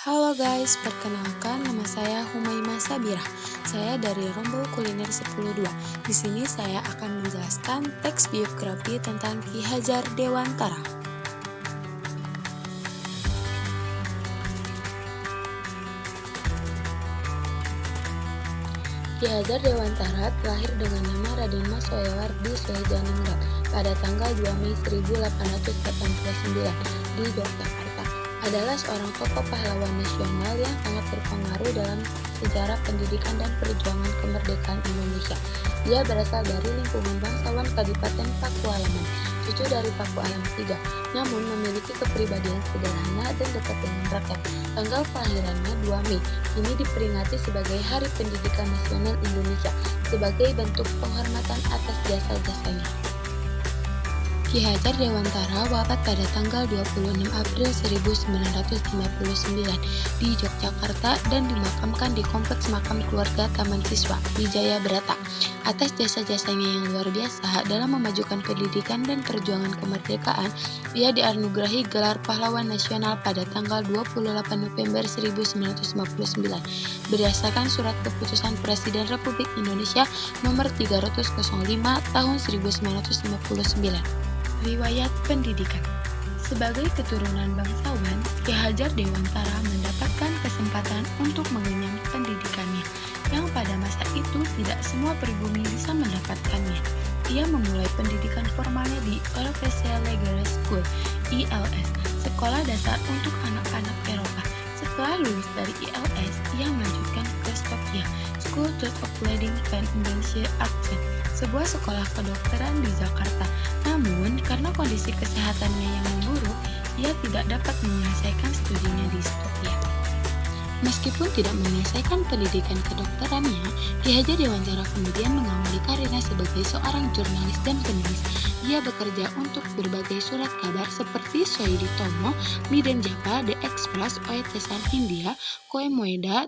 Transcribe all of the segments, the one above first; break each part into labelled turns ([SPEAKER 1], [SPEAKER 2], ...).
[SPEAKER 1] Halo guys, perkenalkan nama saya Humaima Sabirah. Saya dari Rombol Kuliner 102. Di sini saya akan menjelaskan teks biografi tentang Ki Hajar Dewantara. Ki Hajar Dewantara terlahir dengan nama Raden Mas Soewardi Soejaningrat pada tanggal 2 Mei 1889 di Yogyakarta. Adalah seorang tokoh pahlawan nasional yang sangat berpengaruh dalam sejarah pendidikan dan perjuangan kemerdekaan Indonesia. Dia berasal dari lingkungan bangsawan Kadipaten Pakualaman, cucu dari Paku Alam III, namun memiliki kepribadian sederhana dan dekat dengan rakyat. Tanggal kelahirannya 2 Mei, kini diperingati sebagai Hari Pendidikan Nasional Indonesia sebagai bentuk penghormatan atas jasa-jasanya. Ki Hajar Dewantara wafat pada tanggal 26 April 1959 di Yogyakarta dan dimakamkan di Kompleks Makam Keluarga Taman Siswa, Wijaya Brata. Atas jasa-jasanya yang luar biasa dalam memajukan pendidikan dan perjuangan kemerdekaan, ia dianugerahi gelar Pahlawan Nasional pada tanggal 28 November 1959 berdasarkan Surat Keputusan Presiden Republik Indonesia Nomor 305 Tahun 1959. Riwayat pendidikan. Sebagai keturunan bangsawan, Ki Hajar Dewantara mendapatkan kesempatan untuk mengenyam pendidikannya, yang pada masa itu tidak semua pribumi bisa mendapatkannya. Ia memulai pendidikan formalnya di Official Legal School (ILS), sekolah dasar untuk anak-anak Eropa. Setelah lulus dari ILS, ia melanjutkan ke Sofia, School of Leading and Indonesia Arts, sebuah sekolah kedokteran di Jakarta. Namun, karena kondisi kesehatannya yang memburuk, ia tidak dapat menyelesaikan studinya di Sofia. Meskipun tidak menyelesaikan pendidikan kedokterannya, Ki Hajar Dewantara kemudian mengawali karirnya sebagai seorang jurnalis dan penulis. Ia bekerja untuk berbagai surat kabar seperti Soedi Tomo, Miden Java, The Express, Oetesan India, Koe Moeda,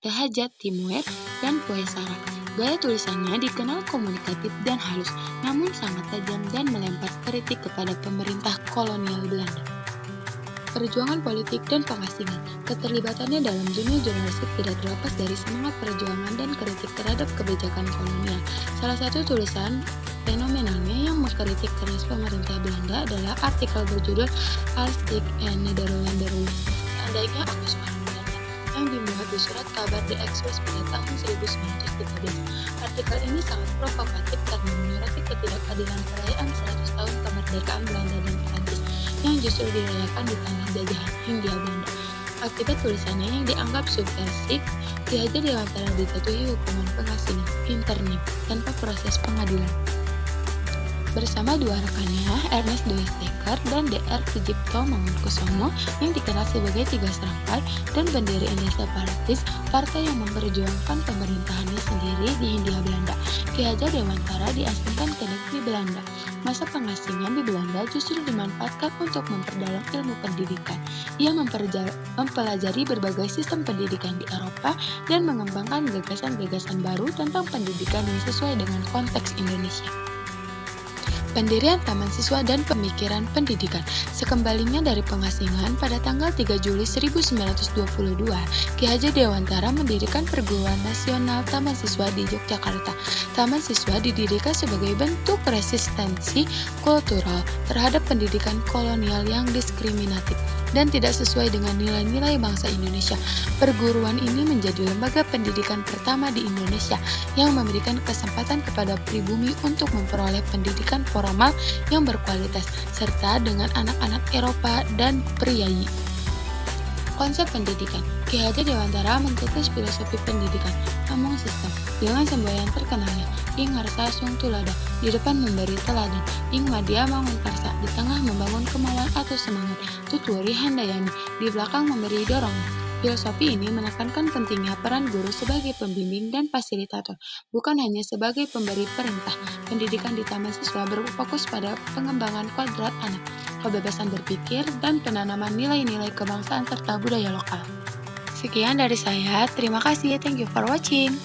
[SPEAKER 1] Tehajat Timur, dan Poe Sara. Gaya tulisannya dikenal komunikatif dan halus, namun sangat tajam dan melempar kritik kepada pemerintah kolonial Belanda. Perjuangan politik dan pengasingan. Keterlibatannya dalam dunia jurnalistik tidak terlepas dari semangat perjuangan dan kritik terhadap kebijakan kolonial. Salah satu tulisan fenomenalnya yang mengkritik keras pemerintah Belanda adalah artikel berjudul Als ik een Nederlander was, seandainya aku seorang Belanda, yang dimuat di surat kabar The Express pada tahun 1913. Artikel ini sangat provokatif karena menyoroti ketidakadilan perayaan 100 tahun kemerdekaan Belanda dan Prancis yang justru dirayakan di tanah jajahan Hindia Belanda. Akibat tulisannya yang dianggap subversif, Ki Hajar Dewantara dijatuhi hukuman pengasingan internim tanpa proses pengadilan. Bersama dua rekannya, Ernest Dwi Steker dan Dr. Sujipto Mangunkusumo yang dikenal sebagai Tiga Serangkai, dan pendiri Indonesia Separatis, partai yang memperjuangkan pemerintahannya sendiri di Hindia Belanda. Ki Hajar Dewantara diasingkan ke negeri Belanda. Masa pengasingan di Belanda justru dimanfaatkan untuk memperdalam ilmu pendidikan. Ia mempelajari berbagai sistem pendidikan di Eropa dan mengembangkan gagasan-gagasan baru tentang pendidikan yang sesuai dengan konteks Indonesia. Pendirian Taman Siswa dan Pemikiran Pendidikan. Sekembalinya dari pengasingan pada tanggal 3 Juli 1922, Ki Hajar Dewantara mendirikan Perguruan Nasional Taman Siswa di Yogyakarta. Taman Siswa didirikan sebagai bentuk resistensi kultural terhadap pendidikan kolonial yang diskriminatif dan tidak sesuai dengan nilai-nilai bangsa Indonesia. Perguruan ini menjadi lembaga pendidikan pertama di Indonesia yang memberikan kesempatan kepada pribumi untuk memperoleh pendidikan formal yang berkualitas, serta dengan anak-anak Eropa dan priayi. Konsep pendidikan. Ki Hajar Dewantara mencetus filosofi pendidikan, Among Sistem, dengan semboyan terkenalnya, Ing Harsa Sung Tulada, di depan memberi teladan, Ing Madya Mangun Karsa, di tengah membangun kemauan atau semangat, Tuturi Handayani, di belakang memberi dorongan. Filosofi ini menekankan pentingnya peran guru sebagai pembimbing dan fasilitator, bukan hanya sebagai pemberi perintah. Pendidikan di Taman Siswa berfokus pada pengembangan kodrat anak, kebebasan berpikir, dan penanaman nilai-nilai kebangsaan serta budaya lokal. Sekian dari saya, terima kasih, thank you for watching.